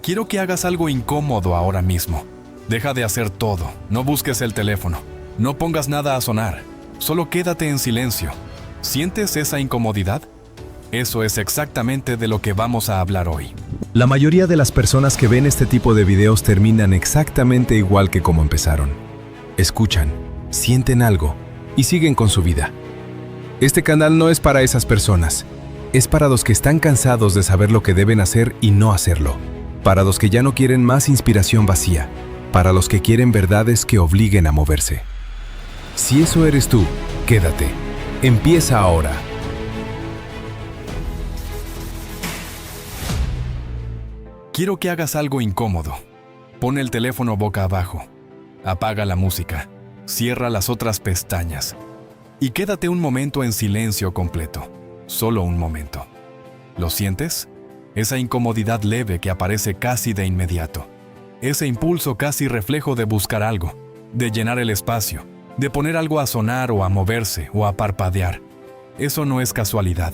Quiero que hagas algo incómodo ahora mismo. Deja de hacer todo, no busques el teléfono, no pongas nada a sonar, solo quédate en silencio. ¿Sientes esa incomodidad? Eso es exactamente de lo que vamos a hablar hoy. La mayoría de las personas que ven este tipo de videos terminan exactamente igual que como empezaron. Escuchan, sienten algo y siguen con su vida. Este canal no es para esas personas. Es para los que están cansados de saber lo que deben hacer y no hacerlo. Para los que ya no quieren más inspiración vacía. Para los que quieren verdades que obliguen a moverse. Si eso eres tú, quédate. Empieza ahora. Quiero que hagas algo incómodo. Pon el teléfono boca abajo. Apaga la música. Cierra las otras pestañas. Y quédate un momento en silencio completo. Solo un momento. ¿Lo sientes? Esa incomodidad leve que aparece casi de inmediato. Ese impulso casi reflejo de buscar algo, de llenar el espacio, de poner algo a sonar o a moverse o a parpadear. Eso no es casualidad.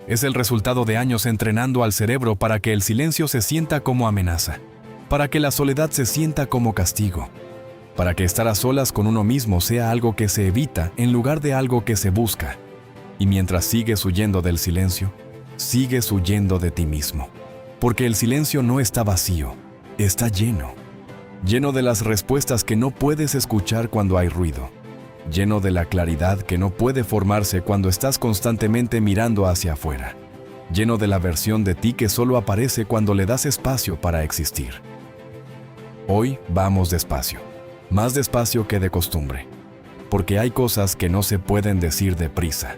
Es el resultado de años entrenando al cerebro para que el silencio se sienta como amenaza, para que la soledad se sienta como castigo, para que estar a solas con uno mismo sea algo que se evita en lugar de algo que se busca. Y mientras sigues huyendo del silencio, sigues huyendo de ti mismo. Porque el silencio no está vacío, está lleno. Lleno de las respuestas que no puedes escuchar cuando hay ruido. Lleno de la claridad que no puede formarse cuando estás constantemente mirando hacia afuera. Lleno de la versión de ti que solo aparece cuando le das espacio para existir. Hoy vamos despacio, más despacio que de costumbre, porque hay cosas que no se pueden decir deprisa.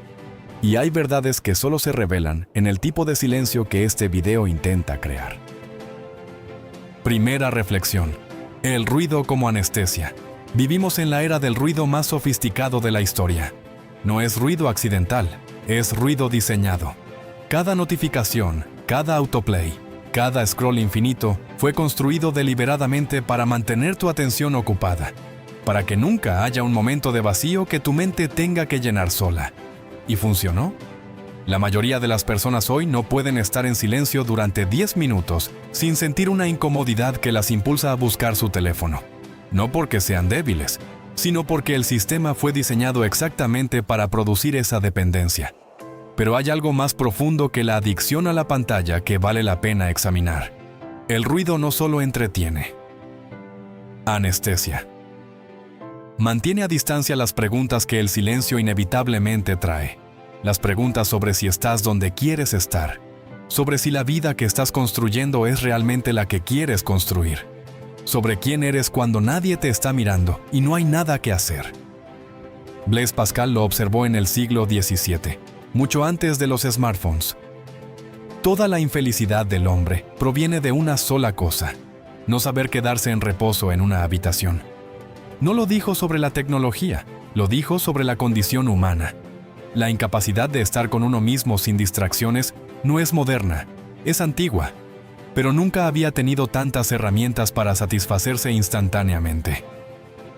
Y hay verdades que solo se revelan en el tipo de silencio que este video intenta crear. Primera reflexión. El ruido como anestesia. Vivimos en la era del ruido más sofisticado de la historia. No es ruido accidental, es ruido diseñado. Cada notificación, cada autoplay, cada scroll infinito fue construido deliberadamente para mantener tu atención ocupada, para que nunca haya un momento de vacío que tu mente tenga que llenar sola. ¿Y funcionó? La mayoría de las personas hoy no pueden estar en silencio durante 10 minutos sin sentir una incomodidad que las impulsa a buscar su teléfono. No porque sean débiles, sino porque el sistema fue diseñado exactamente para producir esa dependencia. Pero hay algo más profundo que la adicción a la pantalla que vale la pena examinar. El ruido no solo entretiene. Anestesia. Mantiene a distancia las preguntas que el silencio inevitablemente trae. Las preguntas sobre si estás donde quieres estar, sobre si la vida que estás construyendo es realmente la que quieres construir, sobre quién eres cuando nadie te está mirando y no hay nada que hacer. Blaise Pascal lo observó en el siglo XVII, mucho antes de los smartphones. Toda la infelicidad del hombre proviene de una sola cosa: no saber quedarse en reposo en una habitación. No lo dijo sobre la tecnología, lo dijo sobre la condición humana. La incapacidad de estar con uno mismo sin distracciones no es moderna, es antigua, pero nunca había tenido tantas herramientas para satisfacerse instantáneamente.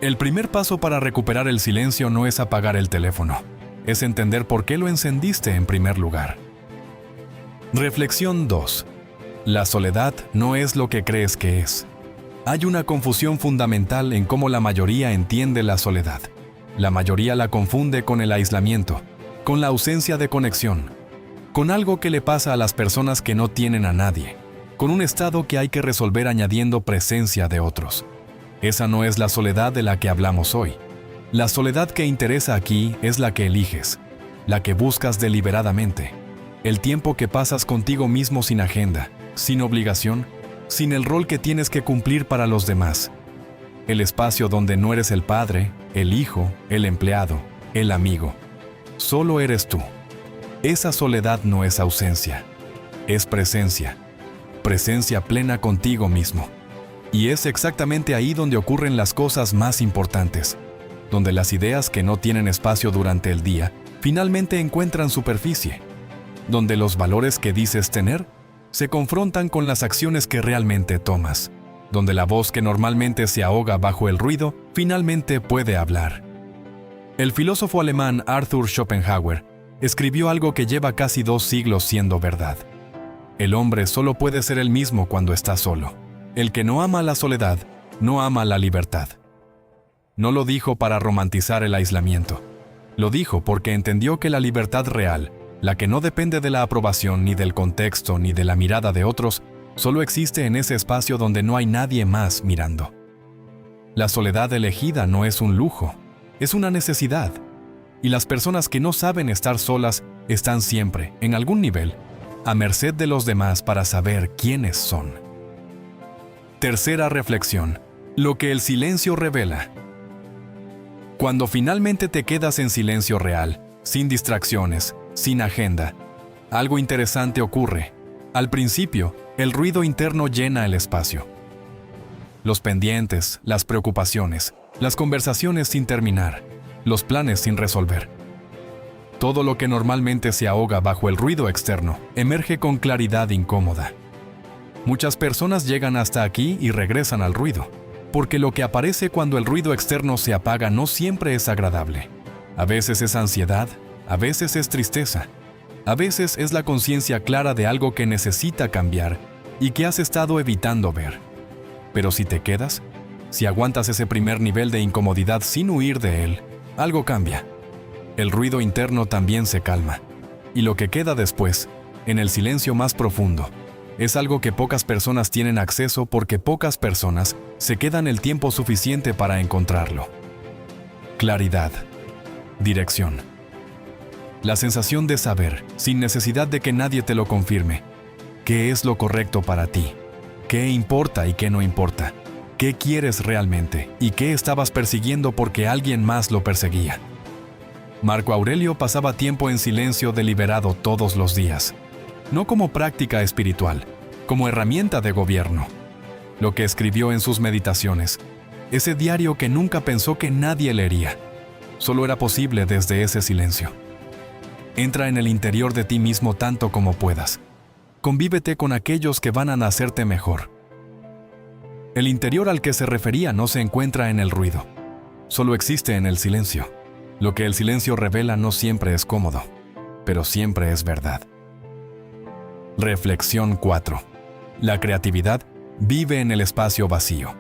El primer paso para recuperar el silencio no es apagar el teléfono, es entender por qué lo encendiste en primer lugar. Reflexión 2. La soledad no es lo que crees que es. Hay una confusión fundamental en cómo la mayoría entiende la soledad. La mayoría la confunde con el aislamiento, con la ausencia de conexión, con algo que le pasa a las personas que no tienen a nadie, con un estado que hay que resolver añadiendo presencia de otros. Esa no es la soledad de la que hablamos hoy. La soledad que interesa aquí es la que eliges, la que buscas deliberadamente, el tiempo que pasas contigo mismo sin agenda, sin obligación, sin el rol que tienes que cumplir para los demás. El espacio donde no eres el padre, el hijo, el empleado, el amigo. Solo eres tú. Esa soledad no es ausencia, es presencia. Presencia plena contigo mismo. Y es exactamente ahí donde ocurren las cosas más importantes, donde las ideas que no tienen espacio durante el día finalmente encuentran superficie, donde los valores que dices tener se confrontan con las acciones que realmente tomas, donde la voz que normalmente se ahoga bajo el ruido finalmente puede hablar. El filósofo alemán Arthur Schopenhauer escribió algo que lleva casi 2 siglos siendo verdad. El hombre solo puede ser el mismo cuando está solo. El que no ama la soledad, no ama la libertad. No lo dijo para romantizar el aislamiento. Lo dijo porque entendió que la libertad real, la que no depende de la aprobación ni del contexto ni de la mirada de otros, solo existe en ese espacio donde no hay nadie más mirando. La soledad elegida no es un lujo, es una necesidad. Y las personas que no saben estar solas están siempre, en algún nivel, a merced de los demás para saber quiénes son. Tercera reflexión: lo que el silencio revela. Cuando finalmente te quedas en silencio real, sin distracciones, sin agenda, algo interesante ocurre. Al principio, el ruido interno llena el espacio. Los pendientes, las preocupaciones, las conversaciones sin terminar, los planes sin resolver. Todo lo que normalmente se ahoga bajo el ruido externo emerge con claridad incómoda. Muchas personas llegan hasta aquí y regresan al ruido, porque lo que aparece cuando el ruido externo se apaga no siempre es agradable. A veces es ansiedad, a veces es tristeza, a veces es la conciencia clara de algo que necesita cambiar y que has estado evitando ver. Pero si te quedas, si aguantas ese primer nivel de incomodidad sin huir de él, algo cambia. El ruido interno también se calma, y lo que queda después, en el silencio más profundo, es algo que pocas personas tienen acceso porque pocas personas se quedan el tiempo suficiente para encontrarlo. Claridad. Dirección. La sensación de saber, sin necesidad de que nadie te lo confirme, qué es lo correcto para ti, qué importa y qué no importa, qué quieres realmente y qué estabas persiguiendo porque alguien más lo perseguía. Marco Aurelio pasaba tiempo en silencio deliberado todos los días, no como práctica espiritual, como herramienta de gobierno. Lo que escribió en sus meditaciones, ese diario que nunca pensó que nadie leería, solo era posible desde ese silencio. Entra en el interior de ti mismo tanto como puedas. Convívete con aquellos que van a hacerte mejor. El interior al que se refería no se encuentra en el ruido, solo existe en el silencio. Lo que el silencio revela no siempre es cómodo, pero siempre es verdad. Reflexión 4. La creatividad vive en el espacio vacío.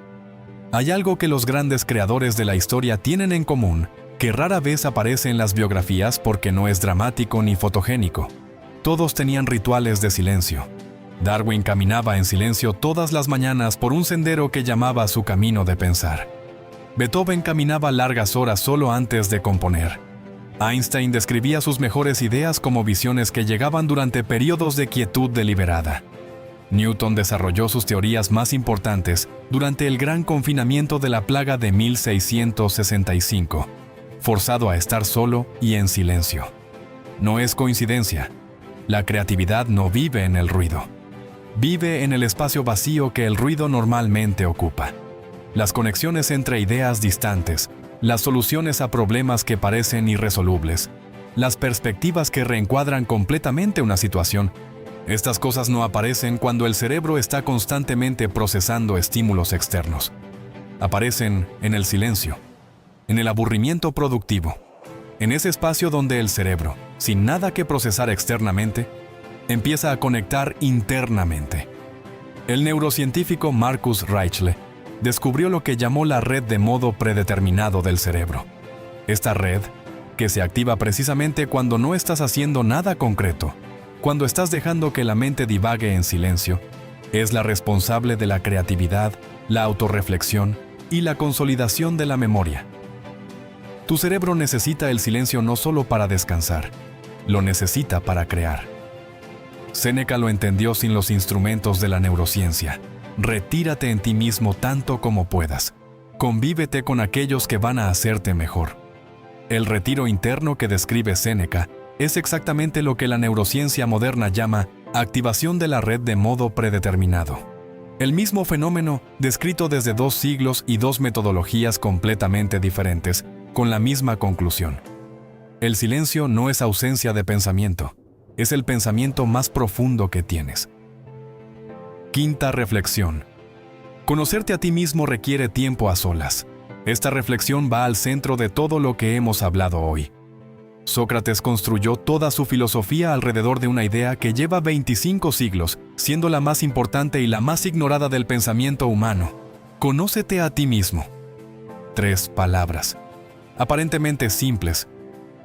Hay algo que los grandes creadores de la historia tienen en común, que rara vez aparece en las biografías porque no es dramático ni fotogénico. Todos tenían rituales de silencio. Darwin caminaba en silencio todas las mañanas por un sendero que llamaba su camino de pensar. Beethoven caminaba largas horas solo antes de componer. Einstein describía sus mejores ideas como visiones que llegaban durante periodos de quietud deliberada. Newton desarrolló sus teorías más importantes durante el gran confinamiento de la plaga de 1665, forzado a estar solo y en silencio. No es coincidencia. La creatividad no vive en el ruido. Vive en el espacio vacío que el ruido normalmente ocupa. Las conexiones entre ideas distantes, las soluciones a problemas que parecen irresolubles, las perspectivas que reencuadran completamente una situación. Estas cosas no aparecen cuando el cerebro está constantemente procesando estímulos externos. Aparecen en el silencio, en el aburrimiento productivo, en ese espacio donde el cerebro, sin nada que procesar externamente, empieza a conectar internamente. El neurocientífico Marcus Reichle descubrió lo que llamó la red de modo predeterminado del cerebro. Esta red, que se activa precisamente cuando no estás haciendo nada concreto, cuando estás dejando que la mente divague en silencio, es la responsable de la creatividad, la autorreflexión y la consolidación de la memoria. Tu cerebro necesita el silencio no solo para descansar, lo necesita para crear. Séneca lo entendió sin los instrumentos de la neurociencia. Retírate en ti mismo tanto como puedas. Convívete con aquellos que van a hacerte mejor. El retiro interno que describe Séneca es exactamente lo que la neurociencia moderna llama activación de la red de modo predeterminado. El mismo fenómeno descrito desde 2 siglos y 2 metodologías completamente diferentes, con la misma conclusión. El silencio no es ausencia de pensamiento, es el pensamiento más profundo que tienes. Quinta reflexión. Conocerte a ti mismo requiere tiempo a solas. Esta reflexión va al centro de todo lo que hemos hablado hoy. Sócrates construyó toda su filosofía alrededor de una idea que lleva 25 siglos, siendo la más importante y la más ignorada del pensamiento humano. Conócete a ti mismo. 3 palabras, aparentemente simples,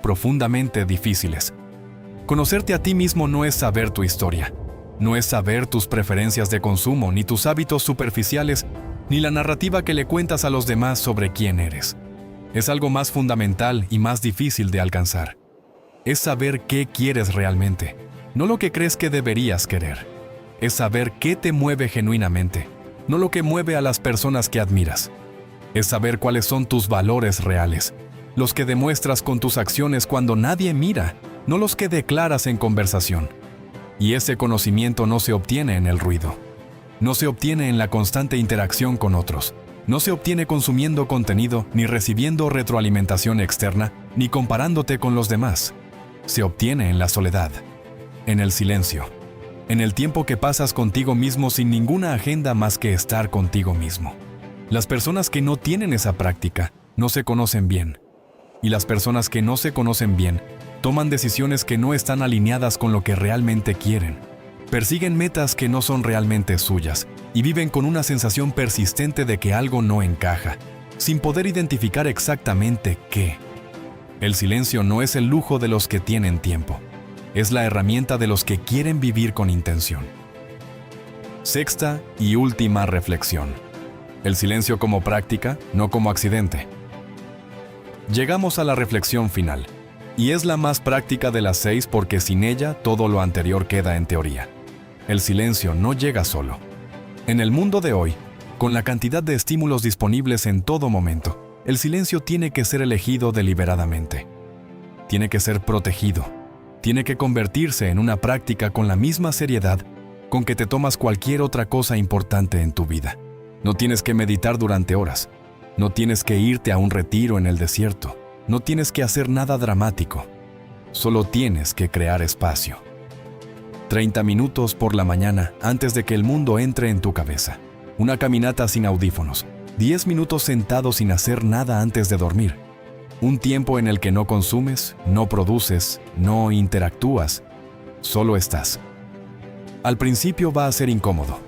profundamente difíciles. Conocerte a ti mismo no es saber tu historia, no es saber tus preferencias de consumo, ni tus hábitos superficiales, ni la narrativa que le cuentas a los demás sobre quién eres. Es algo más fundamental y más difícil de alcanzar. Es saber qué quieres realmente, no lo que crees que deberías querer. Es saber qué te mueve genuinamente, no lo que mueve a las personas que admiras. Es saber cuáles son tus valores reales, los que demuestras con tus acciones cuando nadie mira, no los que declaras en conversación. Y ese conocimiento no se obtiene en el ruido. No se obtiene en la constante interacción con otros. No se obtiene consumiendo contenido, ni recibiendo retroalimentación externa, ni comparándote con los demás. Se obtiene en la soledad, en el silencio, en el tiempo que pasas contigo mismo sin ninguna agenda más que estar contigo mismo. Las personas que no tienen esa práctica no se conocen bien. Y las personas que no se conocen bien toman decisiones que no están alineadas con lo que realmente quieren. Persiguen metas que no son realmente suyas y viven con una sensación persistente de que algo no encaja, sin poder identificar exactamente qué. El silencio no es el lujo de los que tienen tiempo, es la herramienta de los que quieren vivir con intención. 6ª y última reflexión. El silencio como práctica, no como accidente. Llegamos a la reflexión final, y es la más práctica de las 6 porque sin ella todo lo anterior queda en teoría. El silencio no llega solo. En el mundo de hoy, con la cantidad de estímulos disponibles en todo momento, el silencio tiene que ser elegido deliberadamente. Tiene que ser protegido. Tiene que convertirse en una práctica con la misma seriedad con que te tomas cualquier otra cosa importante en tu vida. No tienes que meditar durante horas. No tienes que irte a un retiro en el desierto. No tienes que hacer nada dramático. Solo tienes que crear espacio. 30 minutos por la mañana antes de que el mundo entre en tu cabeza. Una caminata sin audífonos. 10 minutos sentado sin hacer nada antes de dormir. Un tiempo en el que no consumes, no produces, no interactúas. Solo estás. Al principio va a ser incómodo.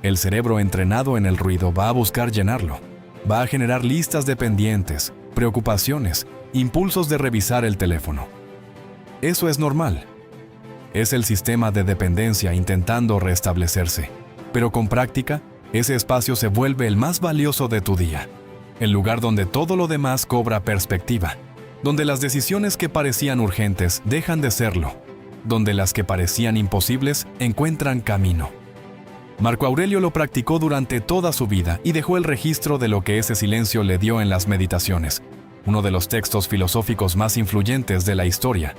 El cerebro entrenado en el ruido va a buscar llenarlo. Va a generar listas de pendientes, preocupaciones, impulsos de revisar el teléfono. Eso es normal. Es el sistema de dependencia intentando restablecerse. Pero con práctica, ese espacio se vuelve el más valioso de tu día. El lugar donde todo lo demás cobra perspectiva. Donde las decisiones que parecían urgentes dejan de serlo. Donde las que parecían imposibles encuentran camino. Marco Aurelio lo practicó durante toda su vida y dejó el registro de lo que ese silencio le dio en las Meditaciones, uno de los textos filosóficos más influyentes de la historia.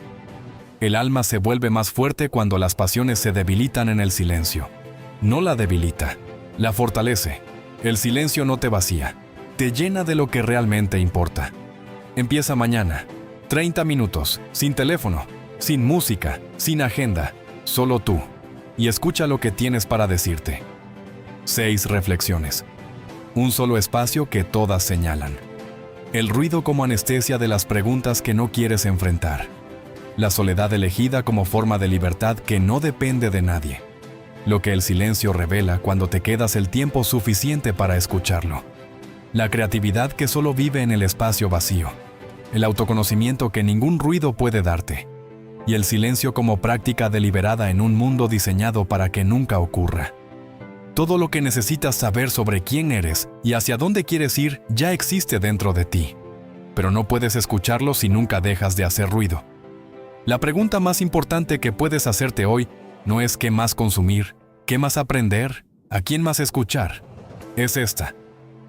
El alma se vuelve más fuerte cuando las pasiones se debilitan en el silencio. No la debilita, la fortalece. El silencio no te vacía, te llena de lo que realmente importa. Empieza mañana, 30 minutos, sin teléfono, sin música, sin agenda, solo tú. Y escucha lo que tienes para decirte. 6 reflexiones. Un solo espacio que todas señalan. El ruido como anestesia de las preguntas que no quieres enfrentar. La soledad elegida como forma de libertad que no depende de nadie. Lo que el silencio revela cuando te quedas el tiempo suficiente para escucharlo. La creatividad que solo vive en el espacio vacío. El autoconocimiento que ningún ruido puede darte. Y el silencio como práctica deliberada en un mundo diseñado para que nunca ocurra. Todo lo que necesitas saber sobre quién eres y hacia dónde quieres ir ya existe dentro de ti. Pero no puedes escucharlo si nunca dejas de hacer ruido. La pregunta más importante que puedes hacerte hoy no es qué más consumir, qué más aprender, a quién más escuchar. Es esta.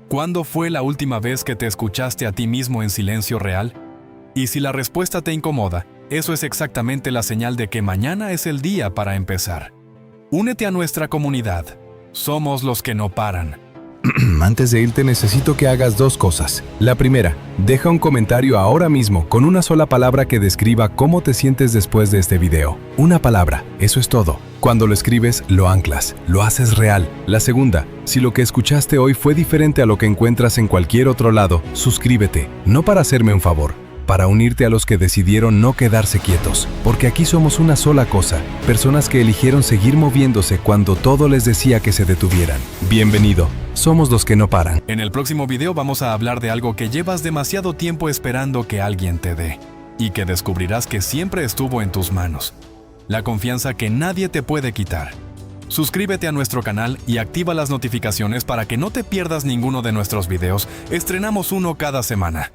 ¿Cuándo fue la última vez que te escuchaste a ti mismo en silencio real? Y si la respuesta te incomoda, eso es exactamente la señal de que mañana es el día para empezar. Únete a nuestra comunidad. Somos los que no paran. Antes de irte necesito que hagas 2 cosas. La primera, deja un comentario ahora mismo con una sola palabra que describa cómo te sientes después de este video. Una palabra, eso es todo. Cuando lo escribes, lo anclas, lo haces real. La segunda, si lo que escuchaste hoy fue diferente a lo que encuentras en cualquier otro lado, suscríbete, no para hacerme un favor, para unirte a los que decidieron no quedarse quietos, porque aquí somos una sola cosa, personas que eligieron seguir moviéndose cuando todo les decía que se detuvieran. Bienvenido, somos los que no paran. En el próximo video vamos a hablar de algo que llevas demasiado tiempo esperando que alguien te dé, y que descubrirás que siempre estuvo en tus manos. La confianza que nadie te puede quitar. Suscríbete a nuestro canal y activa las notificaciones para que no te pierdas ninguno de nuestros videos. Estrenamos uno cada semana.